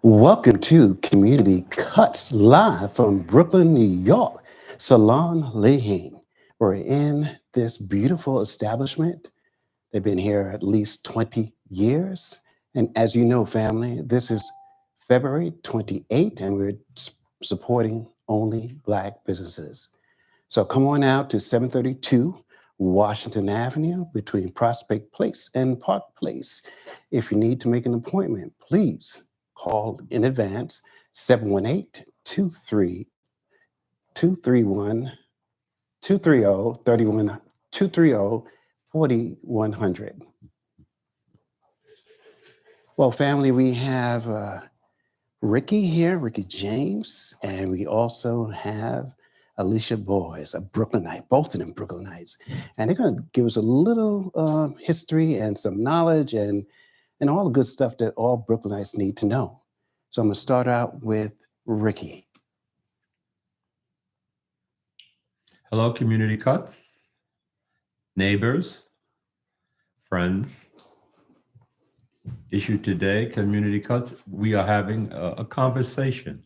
Welcome to Community Cuts live from Brooklyn, New York, Salon Leahing. We're in this beautiful establishment. They've been here at least 20 years. And as you know, family, this is February 28th, and we're supporting only Black businesses. So come on out to 732 Washington Avenue between Prospect Place and Park Place. If you need to make an appointment, please call in advance 718 231 230 4100. Well, family, we have Rickie here, Rickie James, and we also have Alicia Boys, a Brooklynite, both of them Brooklynites. And they're going to give us a little history and some knowledge and all the good stuff that all Brooklynites need to know. So I'm going to start out with Rickie. Hello, Community Cuts, neighbors, friends. Issue today, Community Cuts, we are having a conversation,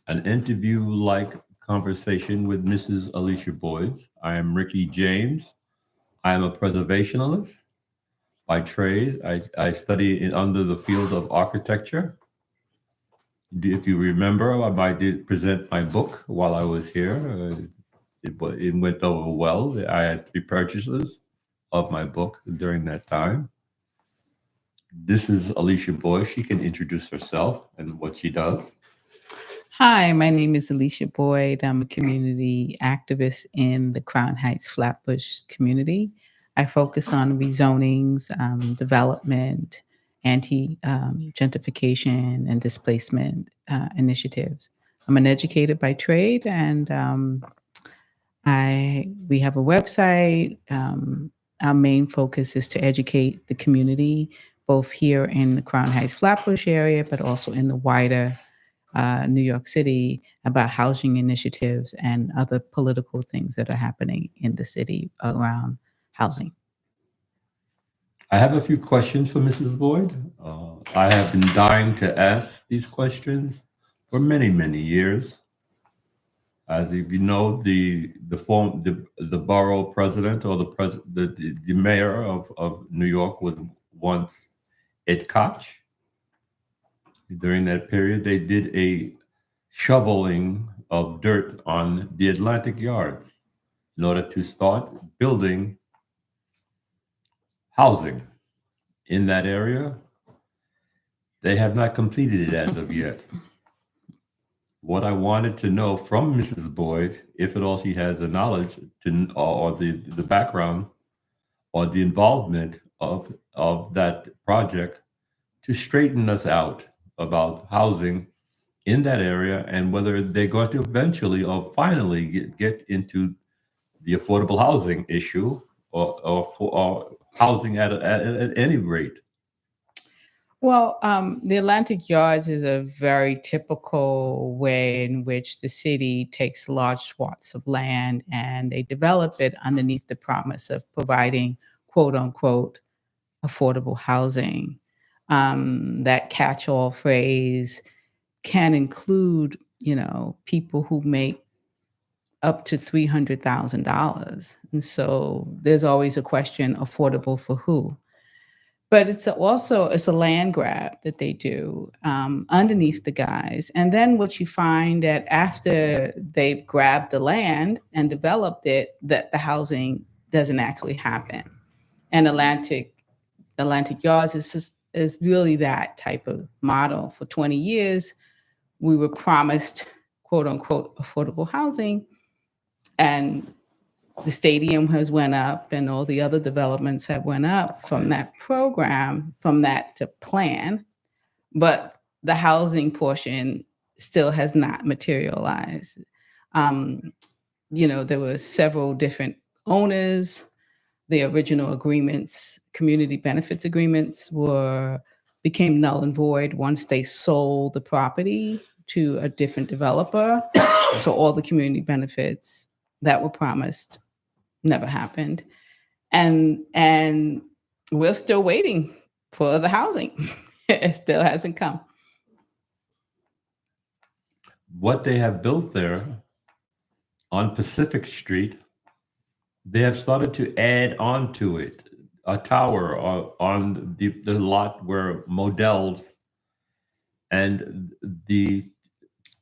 an interview-like conversation with Mrs. Alicia Boyds. I am Rickie James. I am a preservationist by trade. I study under the field of architecture. If you remember, I did present my book while I was here. It went over well. I had 3 purchases of my book during that time. This is Alicia Boyd. She can introduce herself and what she does. Hi, my name is Alicia Boyd. I'm a community activist in the Crown Heights Flatbush community. I focus on rezonings, development, anti-gentrification, and displacement initiatives. I'm an educator by trade, and we have a website. Our main focus is to educate the community, both here in the Crown Heights Flatbush area, but also in the wider New York City, about housing initiatives and other political things that are happening in the city around housing. I have a few questions for Mrs. Boyd. I have been dying to ask these questions for many, many years. As if you know, the borough president or the mayor of New York was once Ed Koch. During that period, they did a shoveling of dirt on the Atlantic Yards in order to start building housing in that area. They have not completed it as of yet. What I wanted to know from Mrs. Boyd, if at all she has the knowledge or the background or the involvement of that project to straighten us out about housing in that area, and whether they're going to eventually or finally get into the affordable housing issue or housing at any rate. Well, the Atlantic Yards is a very typical way in which the city takes large swaths of land and they develop it underneath the promise of providing, quote unquote, affordable housing. That catch-all phrase can include, people who make up to $300,000. And so there's always a question, affordable for who? But it's a land grab that they do underneath the guise. And then what you find that after they've grabbed the land and developed it, that the housing doesn't actually happen. And Atlantic Yards is really that type of model. For 20 years, we were promised, quote unquote, affordable housing, and the stadium has went up and all the other developments have went up from that program, from that to plan, but the housing portion still has not materialized. There were several different owners. The original agreements, community benefits agreements, became null and void once they sold the property to a different developer. So all the community benefits that were promised never happened. And we're still waiting for the housing. It still hasn't come. what they have built there on Pacific Street, they have started to add on to it a tower on the lot where Modell's and the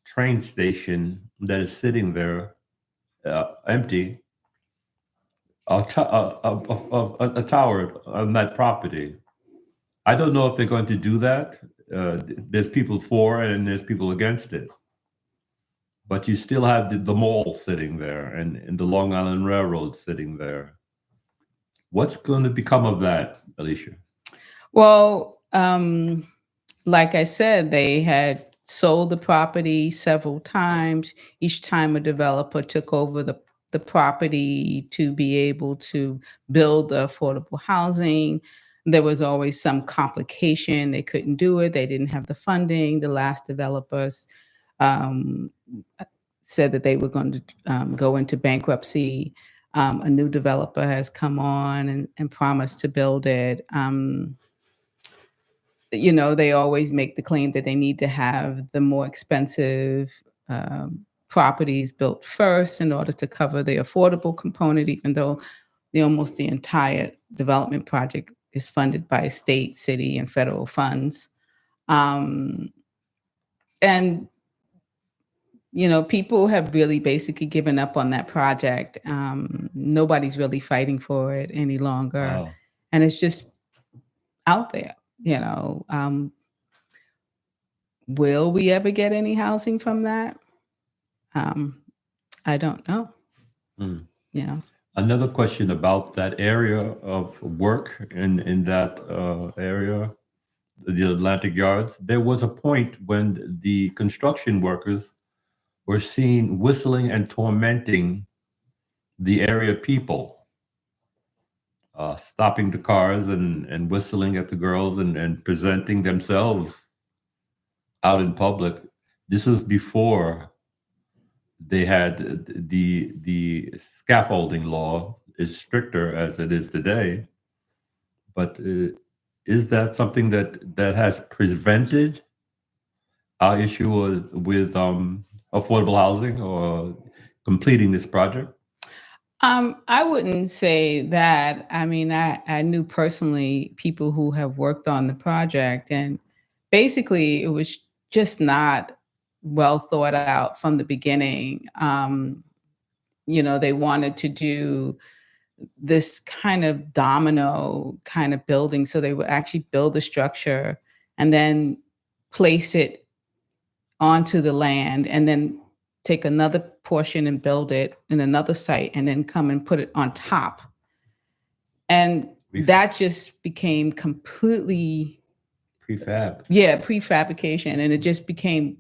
train station that is sitting there empty, a tower on that property. I don't know if they're going to do that. There's people for it and there's people against it. But you still have the mall sitting there and the Long Island Railroad sitting there. What's going to become of that, Alicia? Well, like I said, they had sold the property several times. Each time a developer took over the property to be able to build the affordable housing. There was always some complication. They couldn't do it. They didn't have the funding. The last developers said that they were going to go into bankruptcy. A new developer has come on and promised to build it. They always make the claim that they need to have the more expensive properties built first in order to cover the affordable component, even though almost the entire development project is funded by state, city, and federal funds. And people have really basically given up on that project. Nobody's really fighting for it any longer. Wow. And it's just out there. Will we ever get any housing from that? I don't know. Another question about that area of work in that area, the Atlantic Yards. There was a point when the construction workers were seen whistling and tormenting the area people, stopping the cars and whistling at the girls and presenting themselves out in public. This was before they had the scaffolding law is stricter as it is today. But is that something that has prevented our issue with affordable housing or completing this project? I wouldn't say that. I mean, I knew personally people who have worked on the project, and basically it was just not well thought out from the beginning. They wanted to do this kind of domino kind of building. So they would actually build the structure and then place it onto the land and then take another portion and build it in another site and then come and put it on top. And that just became completely prefabrication. And it just became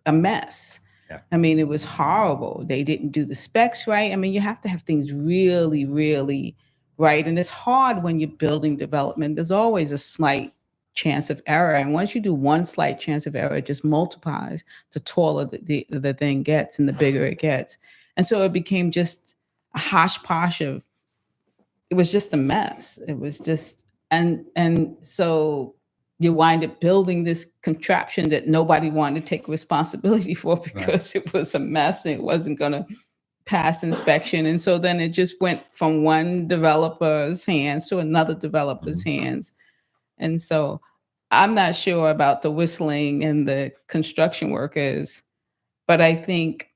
a mess. Yeah. I mean, it was horrible. They didn't do the specs right. I mean, you have to have things really, really right. And it's hard when you're building development. There's always a slight chance of error. And once you do one slight chance of error, it just multiplies. The taller the thing gets and the bigger it gets. And so it became just a hodgepodge it was just a mess. It was just, and so you wind up building this contraption that nobody wanted to take responsibility for because It was a mess and it wasn't going to pass inspection. And so then it just went from one developer's hands to another developer's hands. And so I'm not sure about the whistling and the construction workers, but I think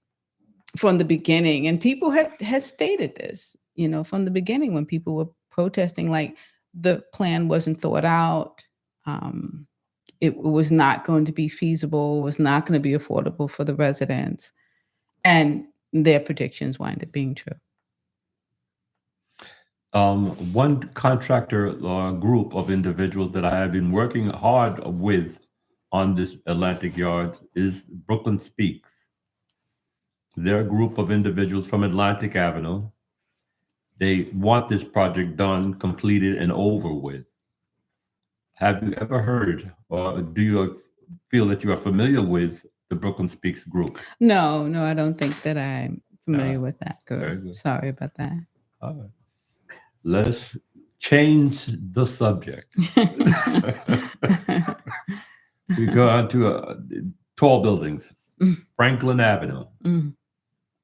from the beginning, and people had stated this, from the beginning when people were protesting, like the plan wasn't thought out. It was not going to be feasible, was not going to be affordable for the residents. And their predictions wind up being true. One contractor group of individuals that I have been working hard with on this Atlantic Yards is Brooklyn Speaks. They're a group of individuals from Atlantic Avenue. They want this project done, completed, and over with. Have you ever heard, or do you feel that you are familiar with the Brooklyn Speaks group? No, I don't think that I'm familiar with that group. Sorry about that. All right. Let's change the subject. We go on to tall buildings. Franklin Avenue, Mm,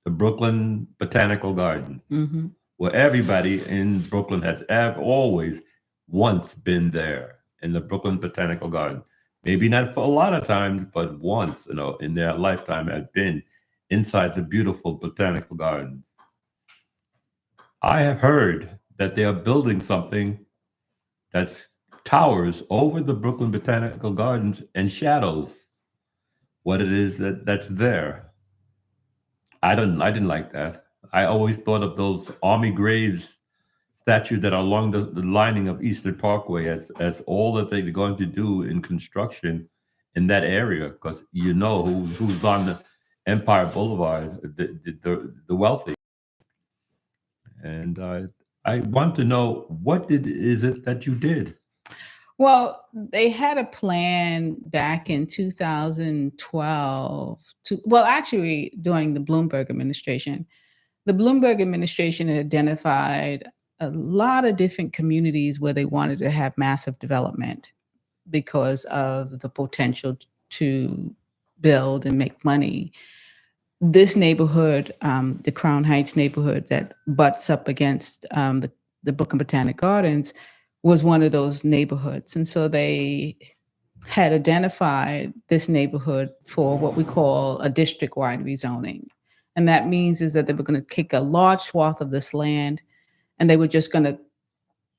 the Brooklyn Botanical Gardens, mm-hmm. where everybody in Brooklyn has always once been there in the Brooklyn Botanical Garden. Maybe not for a lot of times, but once, in their lifetime had been inside the beautiful botanical gardens. I have heard that they are building something that's towers over the Brooklyn Botanical Gardens and shadows what it is that's there. I didn't like that. I always thought of those army graves statues that are along the lining of Eastern Parkway as all that they're going to do in construction in that area, because who's on the Empire Boulevard, the wealthy. And I want to know, is it that you did? Well, they had a plan back in 2012 well, actually, during the Bloomberg administration. The Bloomberg administration had identified a lot of different communities where they wanted to have massive development because of the potential to build and make money. This neighborhood, the Crown Heights neighborhood that butts up against the Brooklyn Botanic Gardens, was one of those neighborhoods. And so they had identified this neighborhood for what we call a district-wide rezoning. And that means is that they were going to take a large swath of this land and they were just going to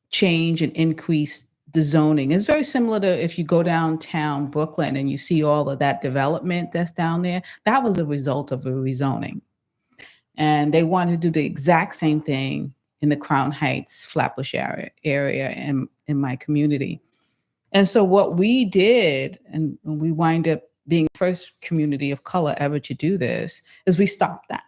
change and increase the zoning. It's very similar to if you go downtown Brooklyn and you see all of that development that's down there. That was a result of a rezoning. And they wanted to do the exact same thing in the Crown Heights, Flatbush area in my community. And so what we did, and we wind up being the first community of color ever to do this, is we stopped that.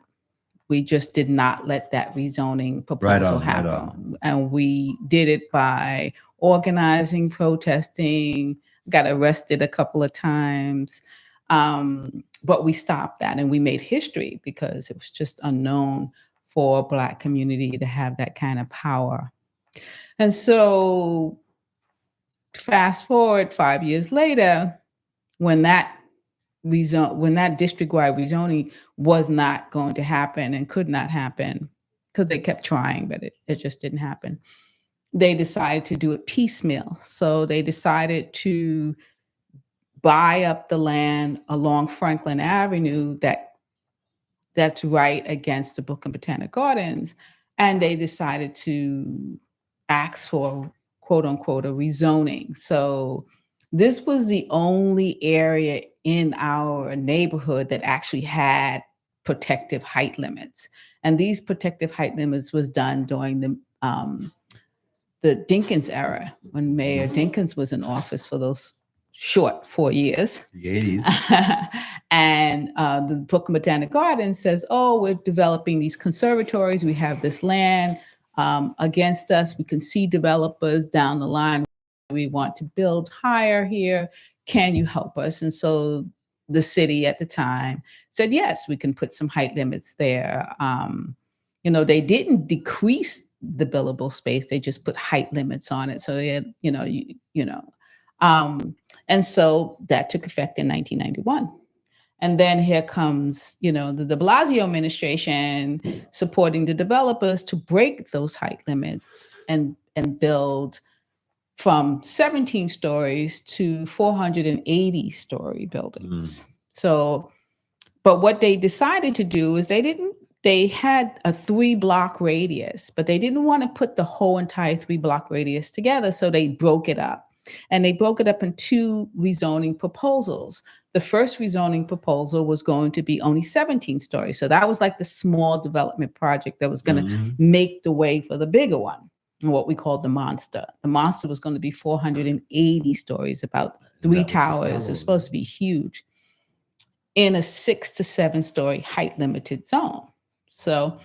We just did not let that rezoning proposal happen. Right. And we did it by organizing, protesting, got arrested a couple of times. But we stopped that and we made history because it was just unknown for a Black community to have that kind of power. And so fast forward 5 years later, when that district-wide rezoning was not going to happen and could not happen because they kept trying, but it just didn't happen. They decided to do it piecemeal. So they decided to buy up the land along Franklin Avenue that's right against the Brooklyn Botanic Gardens. And they decided to ask for, quote unquote, a rezoning. So this was the only area in our neighborhood that actually had protective height limits. And these protective height limits was done during the Dinkins era, when Mayor Dinkins was in office for those short 4 years. The 80s. And the Brooklyn Botanic Gardens says, oh, we're developing these conservatories. We have this land against us. We can see developers down the line. We want to build higher here. Can you help us? And so the city at the time said, yes, we can put some height limits there. They didn't decrease the buildable space. They just put height limits on it. So they had, and so that took effect in 1991. And then here comes, the de Blasio administration supporting the developers to break those height limits and build from 17 stories to 480-story buildings. So, but what they decided to do is they had a 3-block radius, but they didn't want to put the whole entire 3-block radius together. So they broke it up. And they broke it up in 2 rezoning proposals. The first rezoning proposal was going to be only 17 stories. So that was like the small development project that was going to make the way for the bigger one, what we called the monster. The monster was going to be 480 stories, about 3 towers. It was supposed to be huge, in a 6 to 7 story height limited zone. So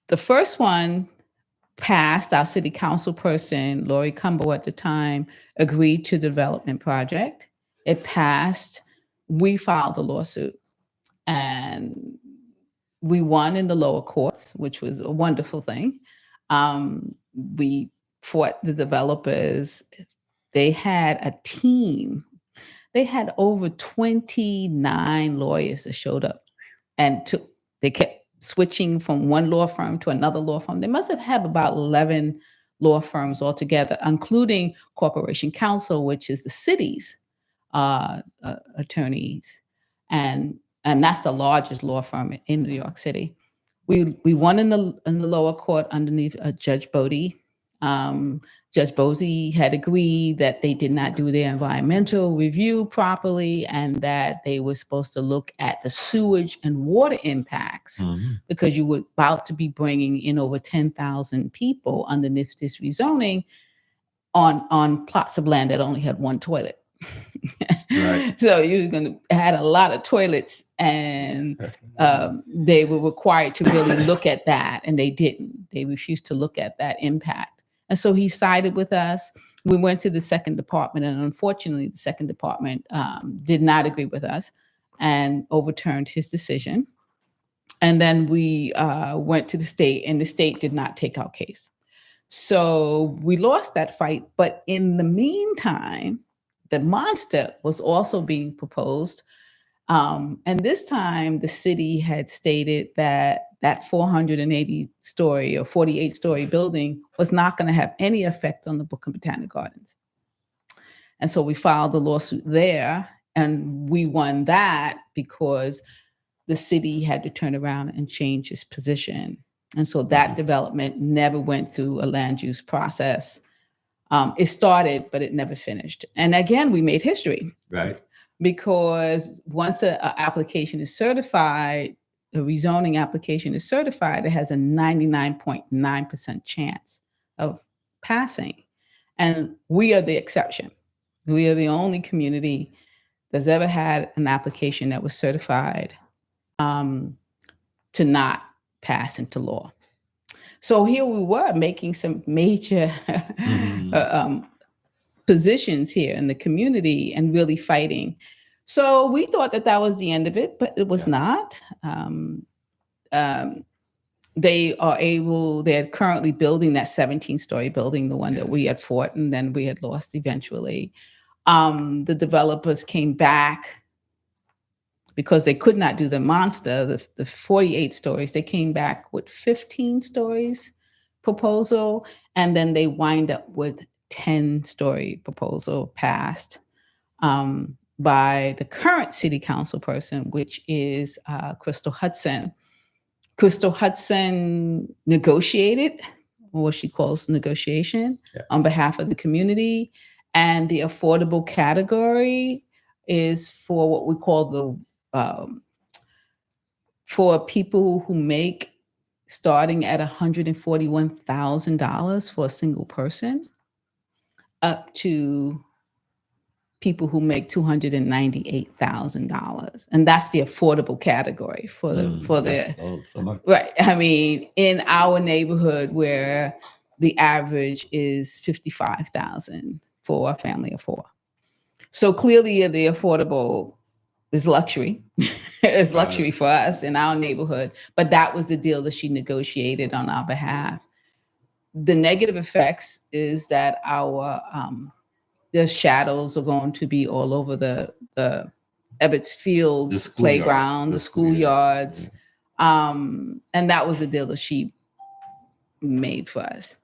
the first one passed. Our city council person, Lori Cumbo at the time, agreed to the development project. It passed. We filed a lawsuit and we won in the lower courts, which was a wonderful thing. We fought the developers. They had a team They had over 29 lawyers that showed up, and they kept switching from one law firm to another law firm. They must have had about 11 law firms altogether, including Corporation Counsel, which is the city's attorneys, and that's the largest law firm in New York City. We won in the lower court underneath Judge Bodie. Judge Bodie had agreed that they did not do their environmental review properly, and that they were supposed to look at the sewage and water impacts, because you were about to be bringing in over 10,000 people underneath this rezoning on plots of land that only had one toilet. Right. So you're going to add a lot of toilets, and they were required to really look at that, and they didn't. They refused to look at that impact. And so he sided with us. We went to the second department, and unfortunately, the second department did not agree with us and overturned his decision. And then we went to the state, and the state did not take our case. So we lost that fight. But in the meantime, the monster was also being proposed. And this time, the city had stated that 480-story or 48-story building was not going to have any effect on the Brooklyn Botanic Gardens. And so we filed the lawsuit there, and we won that because the city had to turn around and change its position. And so that development never went through a land use process. It started, but it never finished. And again, we made history. Right. Because once an application is certified, a rezoning application is certified, it has a 99.9% chance of passing. And we are the exception. We are the only community that's ever had an application that was certified to not pass into law. So here we were making some major positions here in the community and really fighting. So we thought that was the end of it, but it was not. They are currently building that 17-story building, the one that we had fought and then we had lost eventually. The developers came back because they could not do the monster, the 48 stories. They came back with 15 stories proposal, and then they wind up with 10-story proposal passed by the current city council person, which is Crystal Hudson. Crystal Hudson negotiated what she calls negotiation on behalf of the community. And the affordable category is for what we call the for people who make starting at $141,000 for a single person, up to people who make $298,000, and that's the affordable category for the right. I mean, in our neighborhood, where the average is $55,000 for a family of four, so clearly the affordable is luxury. It's luxury for us in our neighborhood, but that was the deal that she negotiated on our behalf. The negative effects is that our the shadows are going to be all over the Ebbets Fields playground, the schoolyards. And that was the deal that she made for us.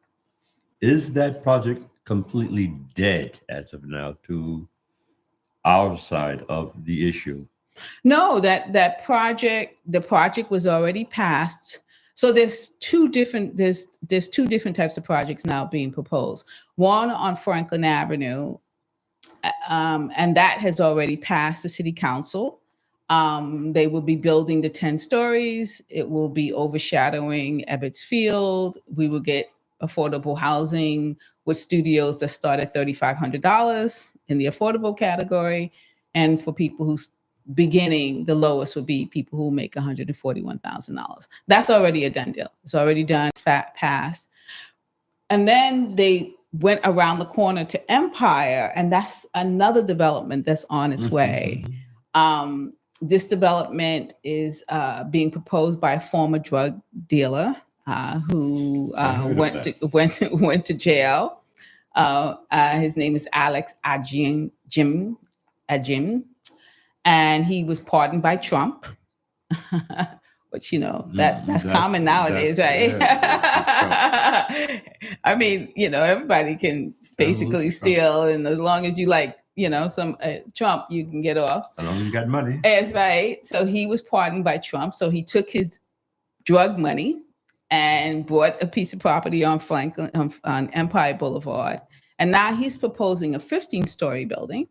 Is that project completely dead as of now to our side of the issue? No, the project was already passed. So there's two different types of projects now being proposed. One on Franklin Avenue, and that has already passed the city council. They will be building the 10 stories. It will be overshadowing Ebbets Field. We will get affordable housing with studios that start at $3,500 in the affordable category. And for people who's beginning, the lowest would be people who make $141,000. That's already a done deal. It's already done, passed. And then they went around the corner to Empire, and that's another development that's on its way. This development is being proposed by a former drug dealer who went to jail. His name is Alex Ajim. at Jim, and he was pardoned by Trump. Which, that's common nowadays, right? Yeah. I mean, everybody can basically steal, and as long as you some Trump, you can get off. As long as you got money. That's right. So he was pardoned by Trump. So he took his drug money and bought a piece of property on Franklin on Empire Boulevard, and now he's proposing a 15-story building.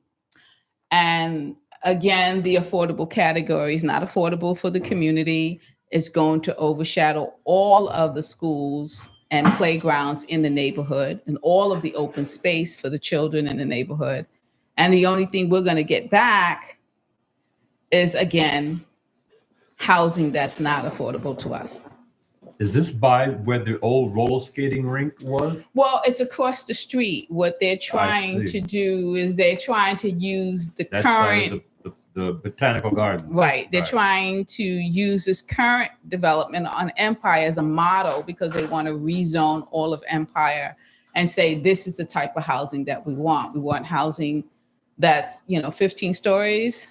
And again, the affordable category is not affordable for the community. It's going to overshadow all of the schools and playgrounds in the neighborhood and all of the open space for the children in the neighborhood. And the only thing we're going to get back is, again, housing that's not affordable to us. Is this by where the old roller skating rink was? Well, it's across the street. What they're trying to do is they're trying to use the current... The botanical gardens. Right. They're trying to use this current development on Empire as a model because they want to rezone all of Empire and say, this is the type of housing that we want. We want housing that's, 15 stories.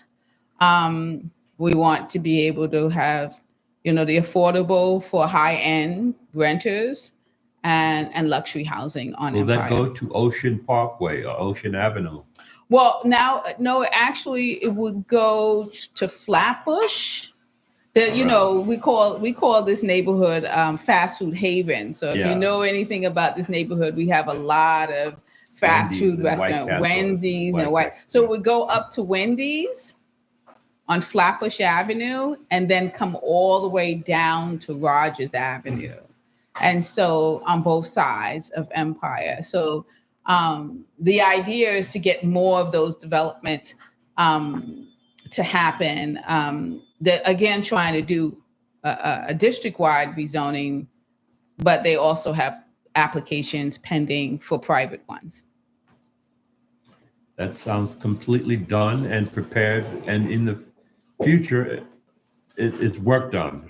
We want to be able to have, the affordable for high-end renters and luxury housing on Empire. Will that go to Ocean Parkway or Ocean Avenue? Well, no, actually, it would go to Flatbush. We call this neighborhood fast food haven. So if you know anything about this neighborhood, we have a lot of fast food restaurants, Wendy's and White. So it would go up to Wendy's on Flatbush Avenue and then come all the way down to Rogers Avenue. And so on both sides of Empire. So the idea is to get more of those developments to happen. Again, trying to do a district-wide rezoning, but they also have applications pending for private ones. That sounds completely done and prepared, and in the future, it's worked on.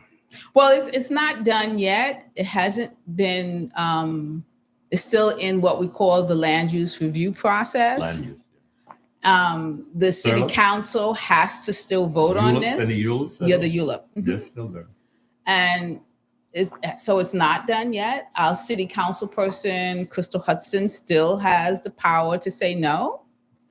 Well, it's not done yet. It hasn't been. It's still in what we call the land use review process. Land use. The city council has to still vote on this. And the ULIP? Yeah, the ULIP. Yes, still there. And so it's not done yet. Our city council person, Crystal Hudson, still has the power to say no.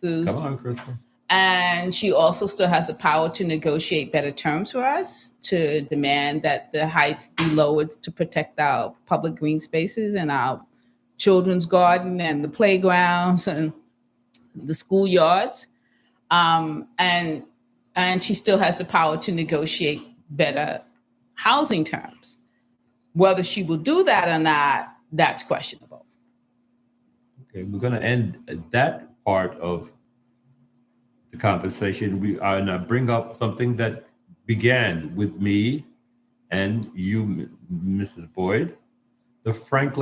Come on, Crystal. And she also still has the power to negotiate better terms for us, to demand that the heights be lowered to protect our public green spaces and our children's garden and the playgrounds and the schoolyards. And she still has the power to negotiate better housing terms. Whether she will do that or not, that's questionable. Okay, we're going to end that part of the conversation. We are going to bring up something that began with me and you, Mrs. Boyd, the Fort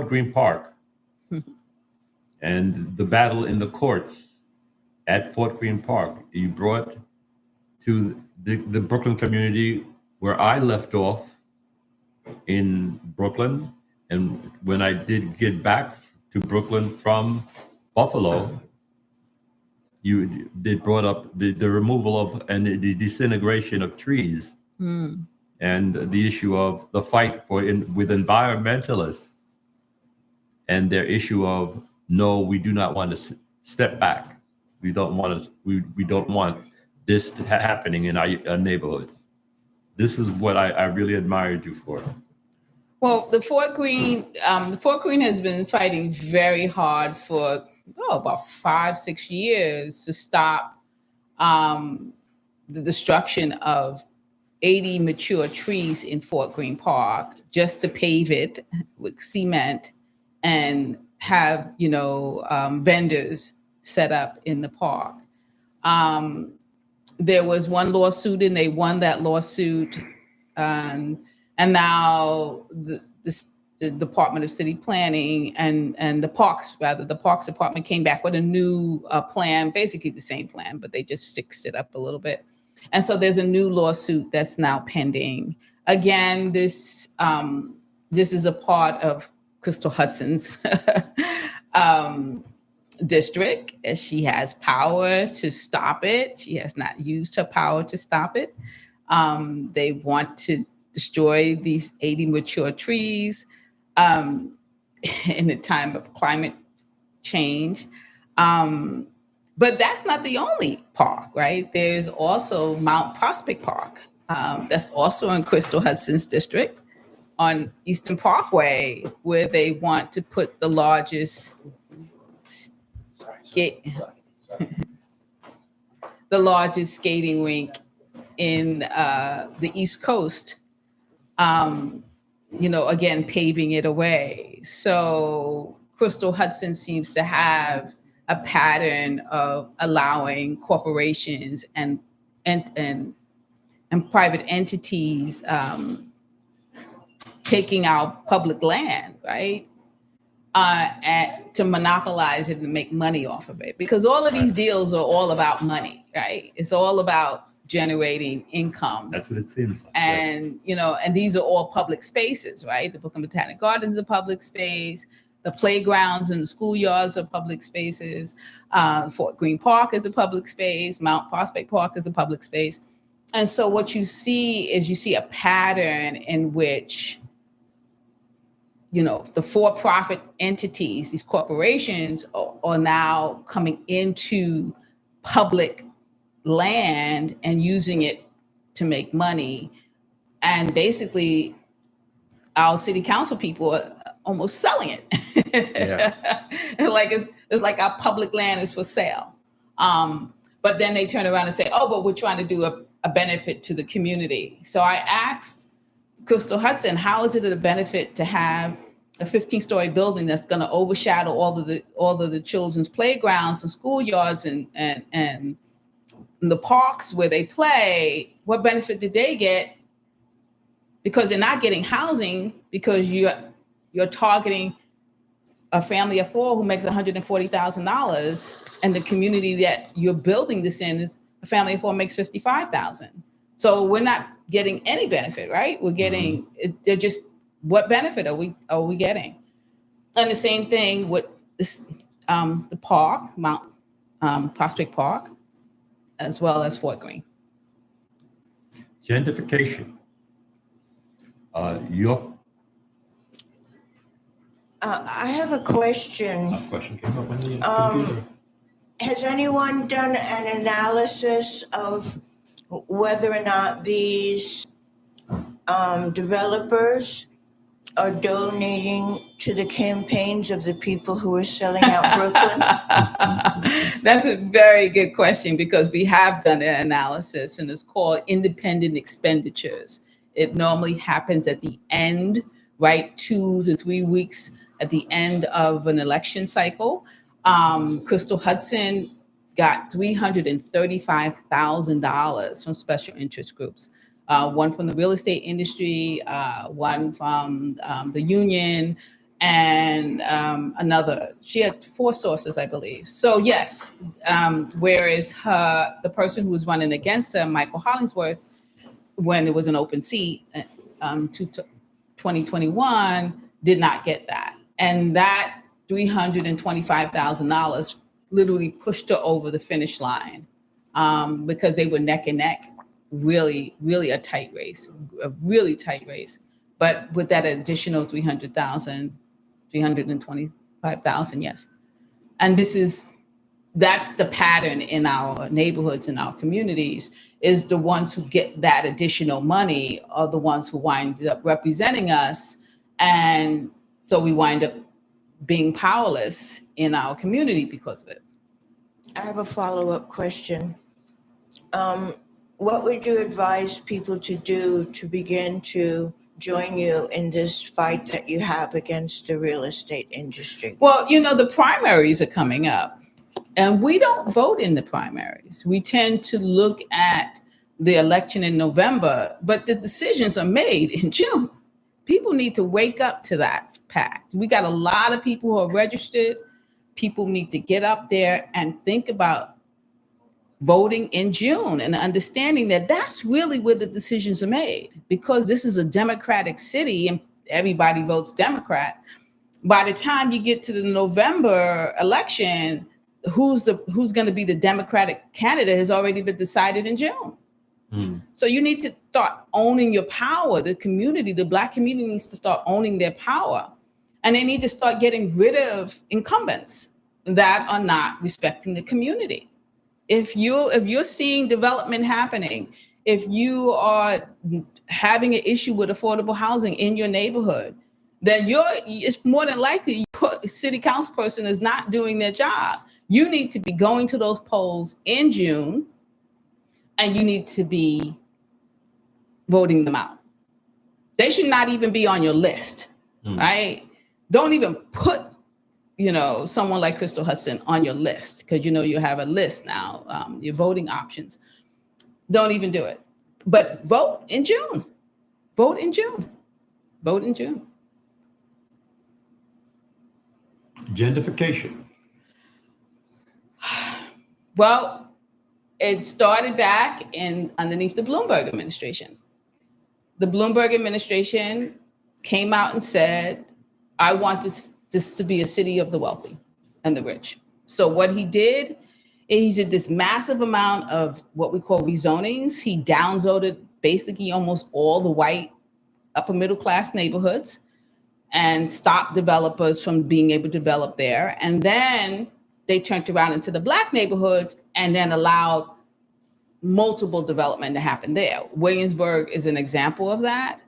Greene Park, and the battle in the courts at Fort Greene Park. You brought to the Brooklyn community where I left off in Brooklyn. And when I did get back to Brooklyn from Buffalo, they brought up the removal of and the disintegration of trees. And the issue of the fight with environmentalists and their issue of, no, we do not want to step back. We don't want this happening in our neighborhood. This is what I really admired you for. Well, the Fort Greene has been fighting very hard for about 5-6 years to stop the destruction of 80 mature trees in Fort Greene Park, just to pave it with cement and have vendors set up in the park. There was one lawsuit and they won that lawsuit, and now the Department of City Planning and the Parks Department came back with a new plan, basically the same plan, but they just fixed it up a little bit. And so there's a new lawsuit that's now pending. Again, this is a part of Crystal Hudson's district. She has power to stop it. She has not used her power to stop it. They want to destroy these 80 mature trees in the time of climate change. But that's not the only park, right? There's also Mount Prospect Park. That's also in Crystal Hudson's district on Eastern Parkway, where they want to put the largest skating rink in the East Coast. Again, paving it away. So Crystal Hudson seems to have a pattern of allowing corporations and private entities taking out public land, right? To monopolize it and make money off of it, because all of these deals are all about money, right? It's all about generating income. That's what it seems like. And and these are all public spaces, right? The Brooklyn Botanic Gardens is a public space. The playgrounds and the schoolyards are public spaces. Fort Greene Park is a public space. Mount Prospect Park is a public space. And so what you see is a pattern in which the for-profit entities, these corporations, are now coming into public land and using it to make money. And basically, our city council people are almost selling it. Yeah. it's like our public land is for sale. But then they turn around and say, oh, but we're trying to do a benefit to the community. So I asked Crystal Hudson, how is it a benefit to have a 15-story building that's going to overshadow all of the children's playgrounds and schoolyards and the parks where they play? What benefit did they get? Because they're not getting housing, because you're targeting a family of four who makes $140,000, and the community that you're building this in is a family of four makes $55,000. So we're not getting any benefit, right? We're getting they're just, what benefit are we getting? And the same thing with this, the park, Mount Prospect Park, as well as Fort Greene. Gentrification. I have a question. A question came up on the computer. Has anyone done an analysis of whether or not these developers are donating to the campaigns of the people who are selling out Brooklyn? That's a very good question, because we have done an analysis, and it's called independent expenditures. It normally happens at the end, right? 2 to 3 weeks at the end of an election cycle. Crystal Hudson got $335,000 from special interest groups. One from the real estate industry, one from the union, and another. She had 4 sources, I believe. So yes, whereas the person who was running against her, Michael Hollingsworth, when it was an open seat, 2021, did not get that. And that $325,000 literally pushed her over the finish line, because they were neck and neck. Really, really a tight race, a really tight race. But with that additional 325,000, yes. And that's the pattern in our neighborhoods, in our communities, is the ones who get that additional money are the ones who wind up representing us. And so we wind up being powerless in our community because of it. I have a follow-up question. What would you advise people to do to begin to join you in this fight that you have against the real estate industry? Well, the primaries are coming up, and we don't vote in the primaries. We tend to look at the election in November, but the decisions are made in June. People need to wake up to that fact. We got a lot of people who are registered. People need to get up there and think about voting in June, and understanding that that's really where the decisions are made, because this is a Democratic city and everybody votes Democrat. By the time you get to the November election, who's going to be the Democratic candidate has already been decided in June. So you need to start owning your power. The community, the Black community needs to start owning their power. And they need to start getting rid of incumbents that are not respecting the community. If you're seeing development happening, if you are having an issue with affordable housing in your neighborhood, then it's more than likely your city council person is not doing their job. You need to be going to those polls in June, and you need to be voting them out. They should not even be on your list, right? Don't even put, someone like Crystal Hudson on your list, because you have a list now, your voting options. Don't even do it. But vote in June. Vote in June. Vote in June. Gentrification. Well, it started back underneath the Bloomberg administration. The Bloomberg administration came out and said, I want this to be a city of the wealthy and the rich. So what he did is he did this massive amount of what we call rezonings. He downzoned basically almost all the white upper middle class neighborhoods and stopped developers from being able to develop there. And then they turned around into the Black neighborhoods and then allowed multiple development to happen there. Williamsburg is an example of that.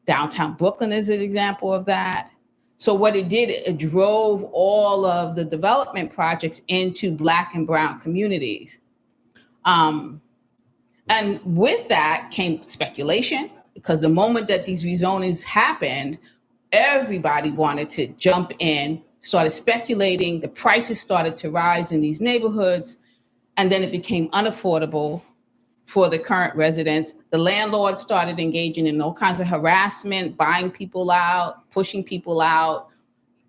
Downtown Brooklyn is an example of that. So what it did, it drove all of the development projects into Black and brown communities. And with that came speculation, because the moment that these rezonings happened, everybody wanted to jump in, started speculating, the prices started to rise in these neighborhoods, and then it became unaffordable for the current residents. The landlords started engaging in all kinds of harassment, buying people out, pushing people out,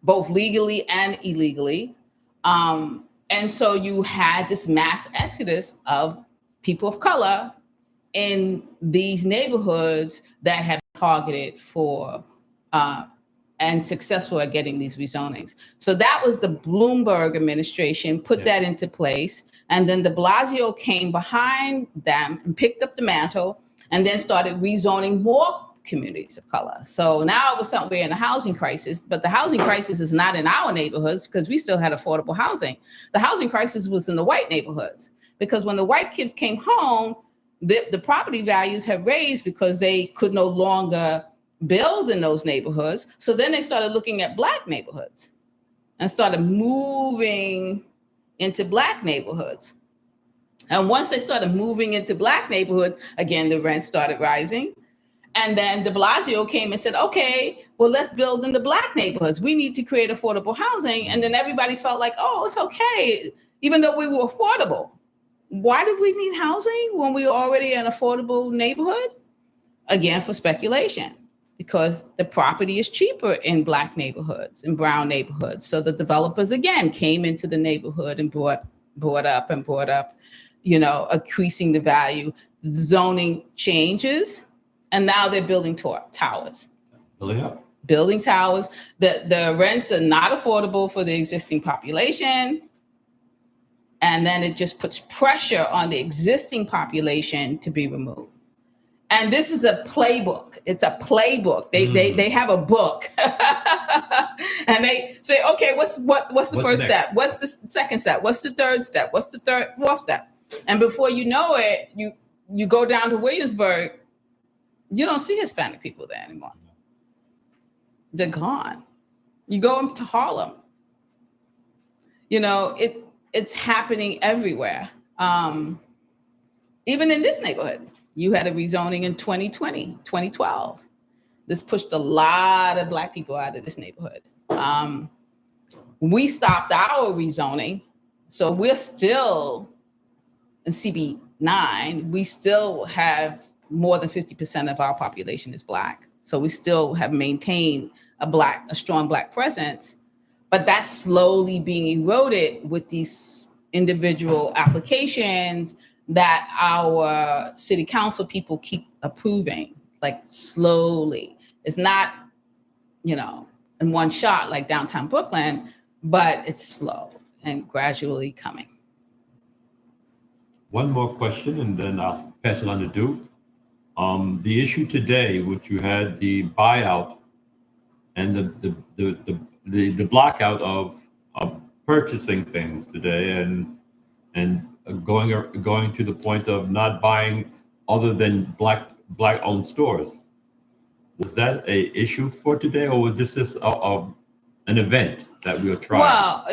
both legally and illegally. And so you had this mass exodus of people of color in these neighborhoods that have been targeted for and successful at getting these rezonings. So that was the Bloomberg administration put that into place. And then de Blasio came behind them and picked up the mantle and then started rezoning more communities of color. So now we're in a housing crisis, but the housing crisis is not in our neighborhoods because we still had affordable housing. The housing crisis was in the white neighborhoods, because when the white kids came home, the property values have raised because they could no longer build in those neighborhoods. So then they started looking at Black neighborhoods and started moving into Black neighborhoods. And once they started moving into Black neighborhoods, again, the rents started rising. And then de Blasio came and said, okay, well, let's build in the Black neighborhoods. We need to create affordable housing. And then everybody felt like, oh, it's okay, even though we were affordable. Why did we need housing when we were already an affordable neighborhood? Again, for speculation, because the property is cheaper in Black neighborhoods and brown neighborhoods. So the developers, again, came into the neighborhood and brought up, increasing the value. The zoning changes, and now they're building towers. Building towers. The rents are not affordable for the existing population. And then it just puts pressure on the existing population to be removed. And this is a playbook. It's a playbook. They have a book. And they say, okay, what's the first step? What's the second step? What's the third step? What's the fourth step? And before you know it, you go down to Williamsburg, you don't see Hispanic people there anymore. They're gone. You go into Harlem. It's happening everywhere. Even in this neighborhood, you had a rezoning in 2012. This pushed a lot of Black people out of this neighborhood. We stopped our rezoning. So we're still in CB9. We still have more than 50% of our population is Black. So we still have maintained a strong Black presence. But that's slowly being eroded with these individual applications that our city council people keep approving, like slowly. It's not, in one shot like downtown Brooklyn, but it's slow and gradually coming. One more question, and then I'll pass it on to Duke. The issue today, which you had the buyout and the blockout of purchasing things today, and going to the point of not buying other than black owned stores. Was that a issue for today, or was this just an event that we are trying? Well,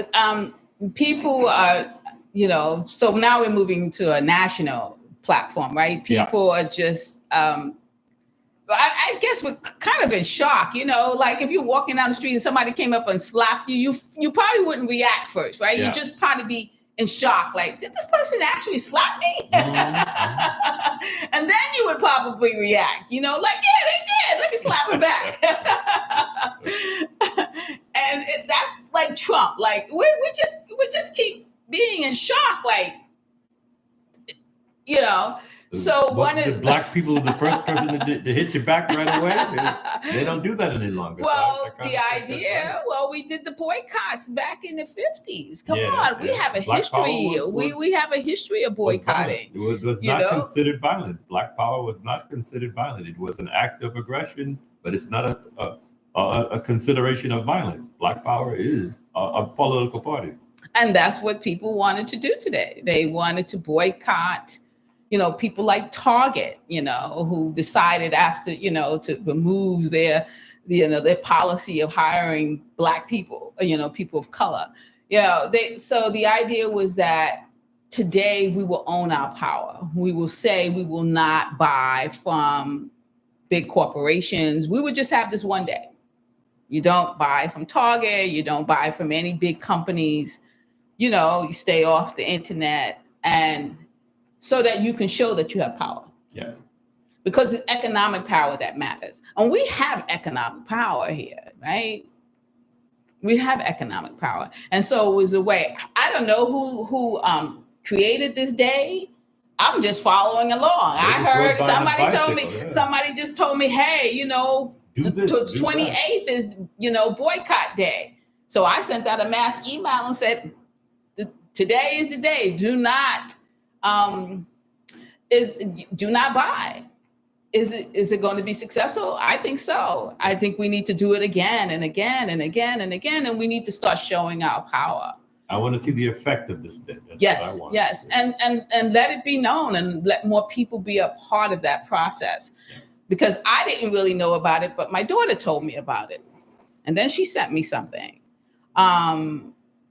people are, so now we're moving to a national platform, right? People are just, I guess we're kind of in shock, like if you're walking down the street and somebody came up and slapped you, you probably wouldn't react first, right? You just probably be in shock, like, did this person actually slap me? And then you would probably react, like, yeah, they did. Let me slap them back. And that's like Trump. Like we just keep being in shock, like, So one of the black people, the first person to hit you back right away, they don't do that any longer. Well, the idea, we did the boycotts back in the 50s. Come on, we have a history. We have a history of boycotting. It was not considered violent. Black power was not considered violent. It was an act of aggression, but it's not a consideration of violence. Black power is a political party. And that's what people wanted to do today. They wanted to boycott people like Target, who decided after, to remove their policy of hiring Black people, people of color. So the idea was that today we will own our power. We will say we will not buy from big corporations. We would just have this one day. You don't buy from Target. You don't buy from any big companies. You stay off the internet, and so that you can show that you have power. Yeah. Because it's economic power that matters. And we have economic power here, right? We have economic power. And so it was a way. I don't know who created this day. I'm just following along. I heard somebody just told me, hey, the 28th is, boycott day. So I sent out a mass email and said, today is the day. Do not buy. Is it going to be successful? I think so. I think we need to do it again and again and again and again, and we need to start showing our power. I want to see the effect of this day. Yes, and let it be known, and let more people be a part of that process. Yeah. Because I didn't really know about it, but my daughter told me about it, and then she sent me something.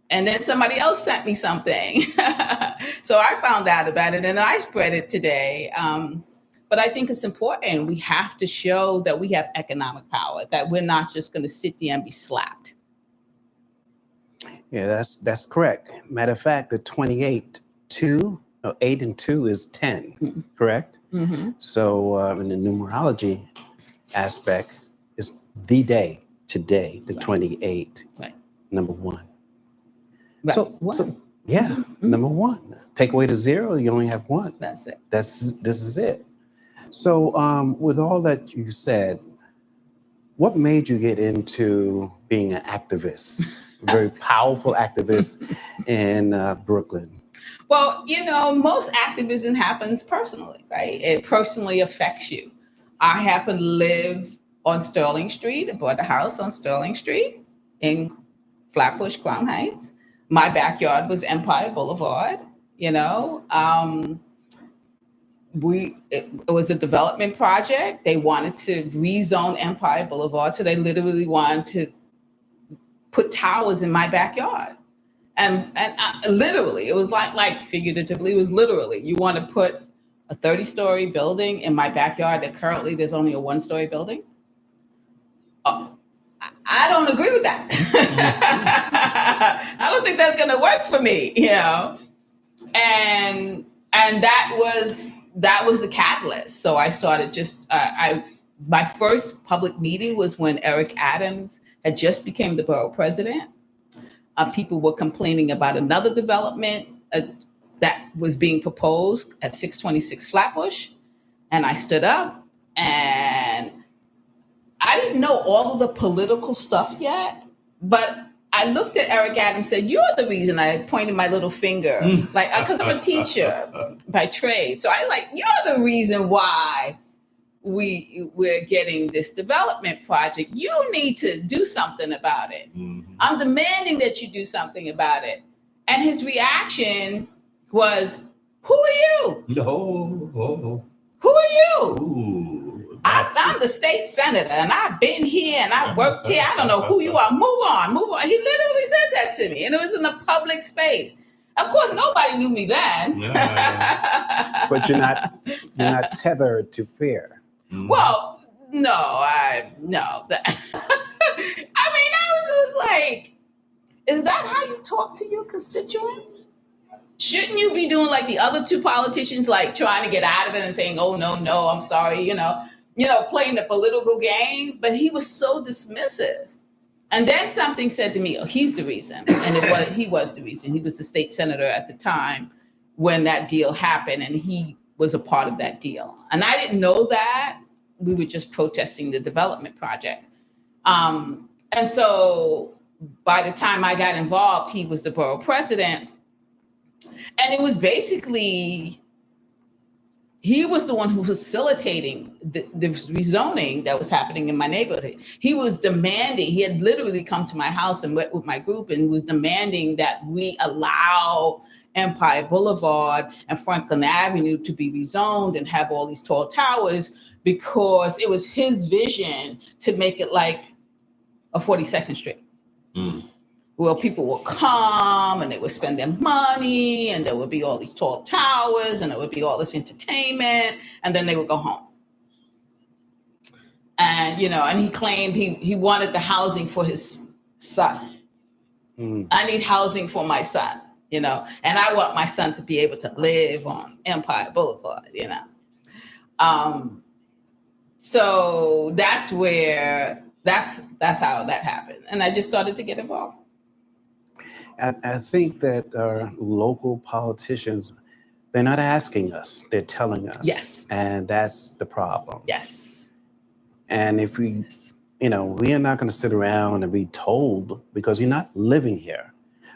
And then somebody else sent me something. So I found out about it and I spread it today. But I think it's important. We have to show that we have economic power, that we're not just going to sit there and be slapped. Yeah, that's correct. Matter of fact, the 8 and 2 is 10, correct? Mm-hmm. So in the numerology aspect, it's the day, today, the 28th, number 1. Right. So number 1. Take away the 0, you only have 1. That's it. This is it. So with all that you said, what made you get into being an activist, a very powerful activist in Brooklyn? Well, most activism happens personally, right? It personally affects you. I happen to live on Sterling Street. I bought a house on Sterling Street in Flatbush, Crown Heights. My backyard was Empire Boulevard, It was a development project. They wanted to rezone Empire Boulevard. So they literally wanted to put towers in my backyard. And literally, it was like figuratively, it was literally, you want to put a 30-story building in my backyard that currently there's only a 1-story building? I don't agree with that. I don't think that's going to work for me, And that was the catalyst. So I started my first public meeting was when Eric Adams had just became the borough president. People were complaining about another development that was being proposed at 626 Flatbush. And I stood up and I didn't know all of the political stuff yet, but I looked at Eric Adams and said, "You're the reason." I pointed my little finger, like, because I'm a teacher by trade. So I like, "You're the reason why we're getting this development project. You need to do something about it. I'm demanding that you do something about it." And his reaction was, "Who are you? No. Who are you? Ooh, I'm the state senator, and I've been here, and I worked here. I don't know who you are. Move on, move on." He literally said that to me, and it was in a public space. Of course, nobody knew me then. But you're not tethered to fear. Well, no. I mean, I was just like, is that how you talk to your constituents? Shouldn't you be doing like the other two politicians, like trying to get out of it and saying, "Oh, no, I'm sorry," playing the political game? But he was so dismissive. And then something said to me, "Oh, he's the reason." And he was the reason. He was the state senator at the time when that deal happened, and he was a part of that deal. And I didn't know that. We were just protesting the development project. And so by the time I got involved, he was the borough president. And it was basically, he was the one who was facilitating the rezoning that was happening in my neighborhood. He was demanding, he had literally come to my house and met with my group and was demanding that we allow Empire Boulevard and Franklin Avenue to be rezoned and have all these tall towers, because it was his vision to make it like a 42nd Street. Well, people will come and they would spend their money, and there would be all these tall towers, and there would be all this entertainment, and then they would go home. And, and he claimed he wanted the housing for his son. I need housing for my son, and I want my son to be able to live on Empire Boulevard, So that's how that happened. And I just started to get involved. I think that our local politicians, they're not asking us, they're telling us. Yes. And that's the problem. Yes. And if we, we are not going to sit around and be told, because you're not living here.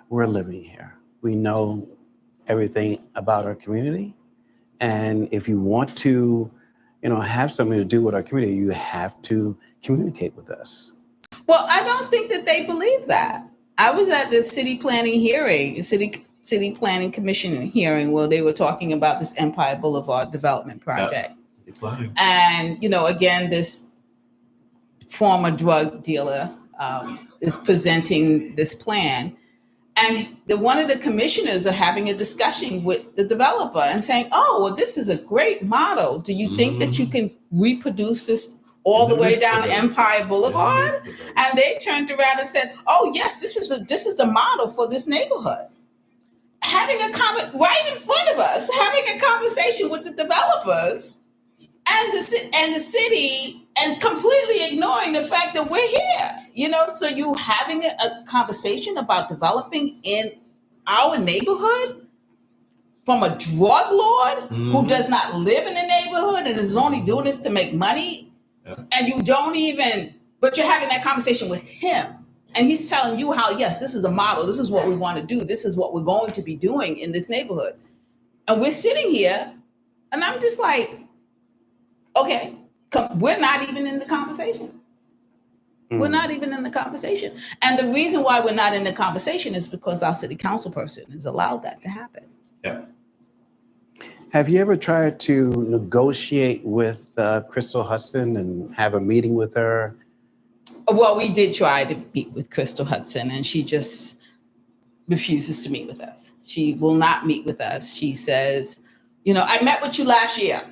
We're living here. We know everything about our community. And if you want to, have something to do with our community, you have to communicate with us. Well, I don't think that they believe that. I was at the city planning hearing, city planning commission hearing, where they were talking about this Empire Boulevard development project. Yeah. And, again, this former drug dealer is presenting this plan. And one of the commissioners are having a discussion with the developer and saying, "Oh, well, this is a great model. Do you think that you can reproduce this all the way down Empire Boulevard?" And they turned around and said, "Oh, yes, this is the model for this neighborhood." Having right in front of us, having a conversation with the developers and the city, and completely ignoring the fact that we're here. So you having a conversation about developing in our neighborhood from a drug lord who does not live in the neighborhood and is only doing this to make money. Yeah. And but you're having that conversation with him. And he's telling you how, yes, this is a model. This is what we want to do. This is what we're going to be doing in this neighborhood. And we're sitting here, and I'm just like, okay, we're not even in the conversation. We're not even in the conversation. And the reason why we're not in the conversation is because our city council person has allowed that to happen. Yeah. Have you ever tried to negotiate with Crystal Hudson and have a meeting with her? Well, we did try to meet with Crystal Hudson, and she just refuses to meet with us. She will not meet with us. She says, "I met with you last year."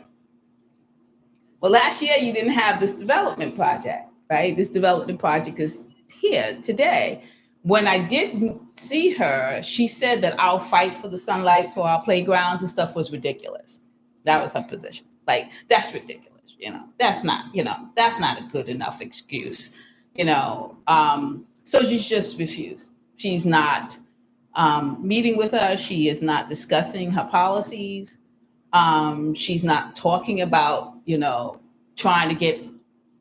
Well, last year you didn't have this development project, right? This development project is here today. When I did see her, she said that our fight for the sunlight for our playgrounds and stuff was ridiculous. That was her position. Like, that's ridiculous. That's not a good enough excuse. So she's just refused. She's not meeting with us. She is not discussing her policies. She's not talking about, trying to get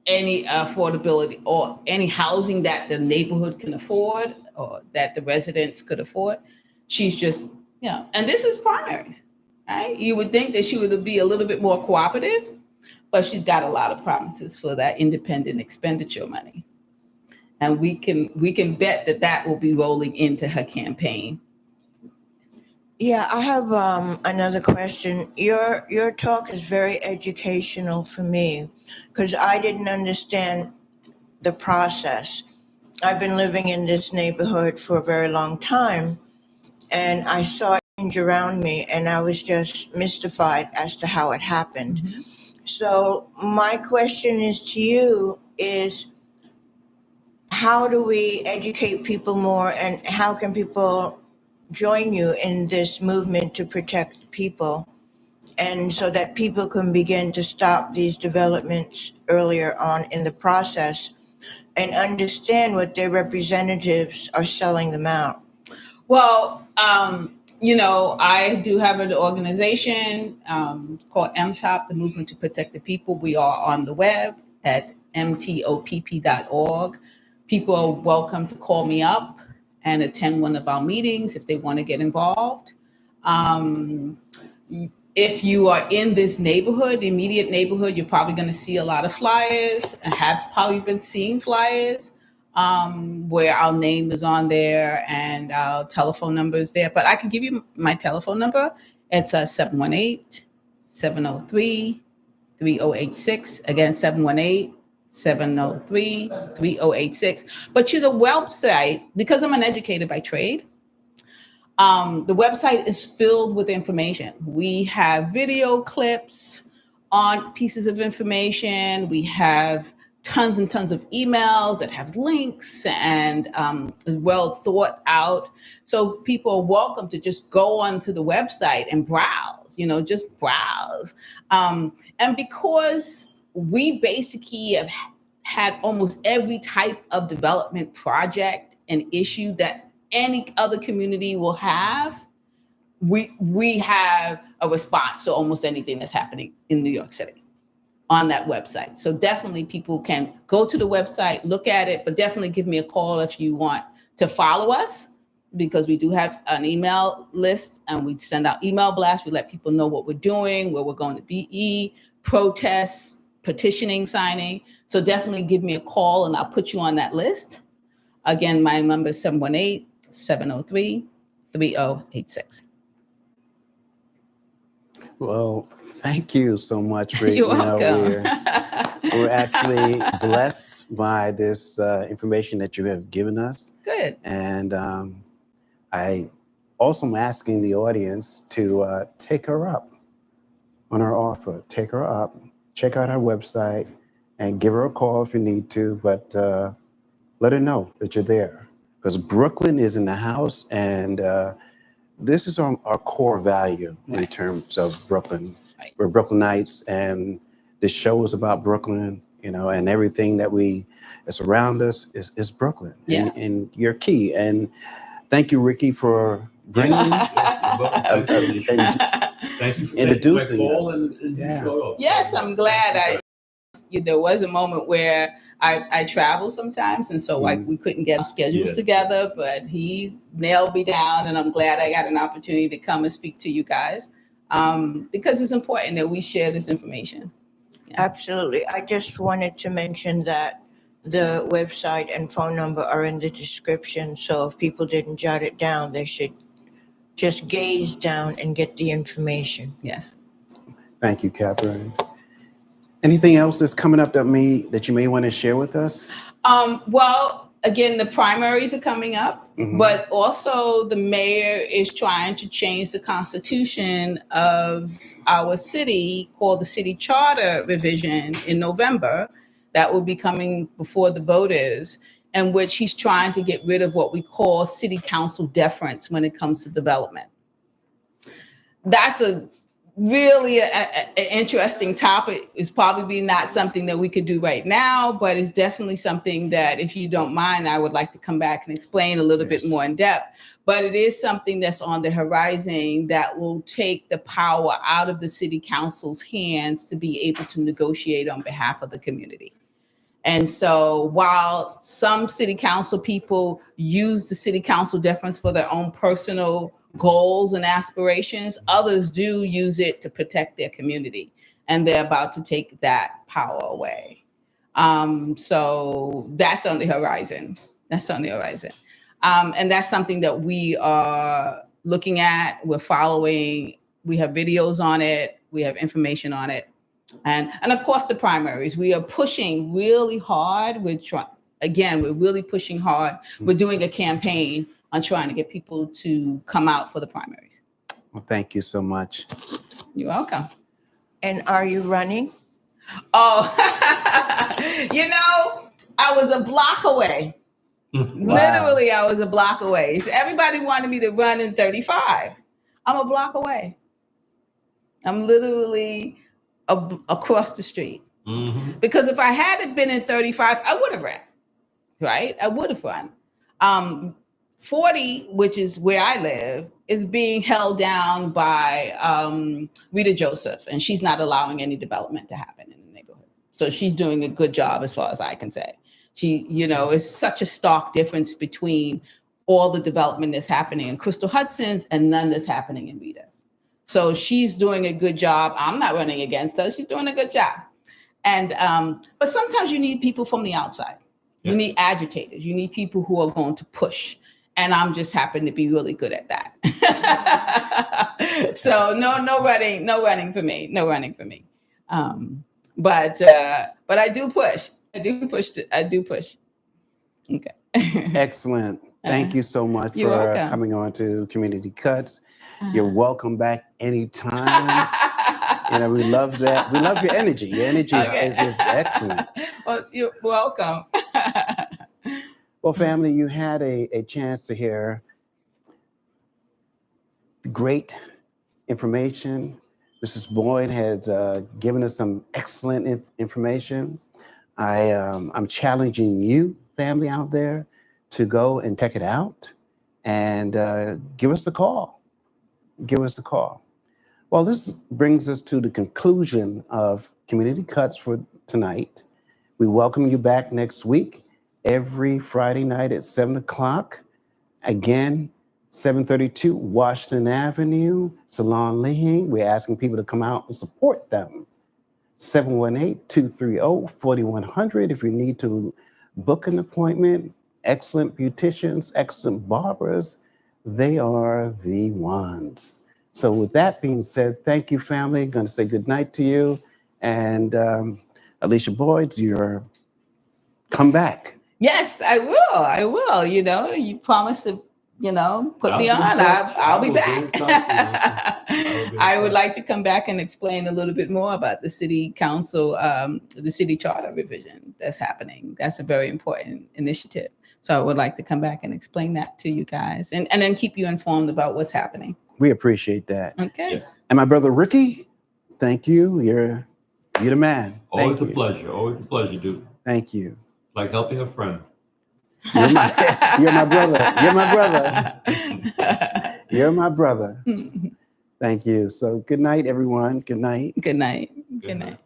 any affordability or any housing that the neighborhood can afford or that the residents could afford. She's just, and this is primaries, right? You would think that she would be a little bit more cooperative, but she's got a lot of promises for that independent expenditure money. And we can bet that will be rolling into her campaign. Yeah, I have another question. Your talk is very educational for me because I didn't understand the process. I've been living in this neighborhood for a very long time, and I saw change around me, and I was just mystified as to how it happened. Mm-hmm. So my question is to you is, how do we educate people more, and how can people join you in this movement to protect people, and so that people can begin to stop these developments earlier on in the process and understand what their representatives are selling them out? Well, I do have an organization called MTOP, the Movement to Protect the People. We are on the web at mtopp.org. People are welcome to call me up and attend one of our meetings if they want to get involved. If you are in this neighborhood, the immediate neighborhood, you're probably going to see a lot of flyers and have probably been seeing flyers where our name is on there and our telephone number is there. But I can give you my telephone number. It's 718-703-3086. Again, 718-703-3086. But to the website, because I'm an educator by trade, the website is filled with information. We have video clips on pieces of information. We have tons and tons of emails that have links and well thought out. So people are welcome to just go onto the website and browse, just browse. And because we basically have had almost every type of development project and issue that any other community will have, we have a response to almost anything that's happening in New York City on that website. So definitely people can go to the website, look at it, but definitely give me a call if you want to follow us, because we do have an email list and we send out email blasts. We let people know what we're doing, where we're going to be, protests, petitioning, signing. So definitely give me a call and I'll put you on that list. Again, my number is 718-703-3086. Well, thank you so much, Rick. You're welcome. We're actually blessed by this information that you have given us. Good. And I also am asking the audience to take her up on her offer. Take her up, check out her website, and give her a call if you need to. But let her know that you're there, because Brooklyn is in the house, and this is our core value in terms of Brooklyn. Right. We're Brooklynites, and this show is about Brooklyn, and everything that's around us is Brooklyn. Yeah. And you're key. And thank you, Rickie, for bringing Thank you for introducing my call us. and Yeah. show up. Yes, I'm glad. There was a moment where I travel sometimes, and so we couldn't get our schedules together, but he nailed me down, and I'm glad I got an opportunity to come and speak to you guys, because it's important that we share this information. Yeah. Absolutely. I just wanted to mention that the website and phone number are in the description, so if people didn't jot it down, they should just gaze down and get the information. Yes. Thank you, Catherine. Anything else that's coming up that you may want to share with us? Well, again, the primaries are coming up, but also the mayor is trying to change the constitution of our city, called the city charter revision, in November. That will be coming before the voters, in which he's trying to get rid of what we call city council deference when it comes to development. That's a really an interesting topic. It's probably not something that we could do right now, but it's definitely something that, if you don't mind, I would like to come back and explain a little bit more in depth. But it is something that's on the horizon that will take the power out of the city council's hands to be able to negotiate on behalf of the community. And so while some city council people use the city council deference for their own personal goals and aspirations, others do use it to protect their community. And they're about to take that power away. So that's on the horizon. That's on the horizon. And that's something that we are looking at, we're following, we have videos on it, we have information on it. And of course, the primaries, we are pushing really hard. We're really pushing hard. We're doing a campaign on trying to get people to come out for the primaries. Well, thank you so much. You're welcome. And are you running? Oh, I was a block away. Wow. Literally, I was a block away. So everybody wanted me to run in 35. I'm a block away. I'm literally across the street. Mm-hmm. Because if I hadn't been in 35, I would have ran, right? I would have run. 40, which is where I live, is being held down by Rita Joseph, and she's not allowing any development to happen in the neighborhood. So she's doing a good job as far as I can say. She, is such a stark difference between all the development that's happening in Crystal Hudson's and none that's happening in Rita's. So she's doing a good job. I'm not running against her. She's doing a good job. And but sometimes you need people from the outside. You need agitators. You need people who are going to push. And I'm just happen to be really good at that. So no running for me. But I do push. I do push. Okay. Excellent. Thank you so much for coming on to Community Cuts. You're welcome back anytime. We love that. We love your energy. Your energy is excellent. Well, you're welcome. Well, family, you had a chance to hear great information. Mrs. Boyd has given us some excellent information. I'm challenging you, family out there, to go and check it out and give us a call. Give us a call. Well, this brings us to the conclusion of Community Cuts for tonight. We welcome you back next week, every Friday night at 7 o'clock. Again, 732 Washington Avenue, Salon Leahing. We're asking people to come out and support them. 718-230-4100 if you need to book an appointment. Excellent beauticians, excellent barbers. They are the ones. So with that being said, thank you, family. Going to say good night to you. And Alicia Boyd, you're come back. Yes, I will. You promised to, put me on. I'll be back. I would like to come back and explain a little bit more about the city council, the city charter revision that's happening. That's a very important initiative. So I would like to come back and explain that to you guys and then keep you informed about what's happening. We appreciate that. Okay. Yeah. And my brother, Rickie, thank you. You're the man. Always a pleasure. Always a pleasure, dude. Thank you. Like helping a friend. You're my brother. You're my brother. You're my brother. Thank you. So good night, everyone. Good night. Good night. Good night.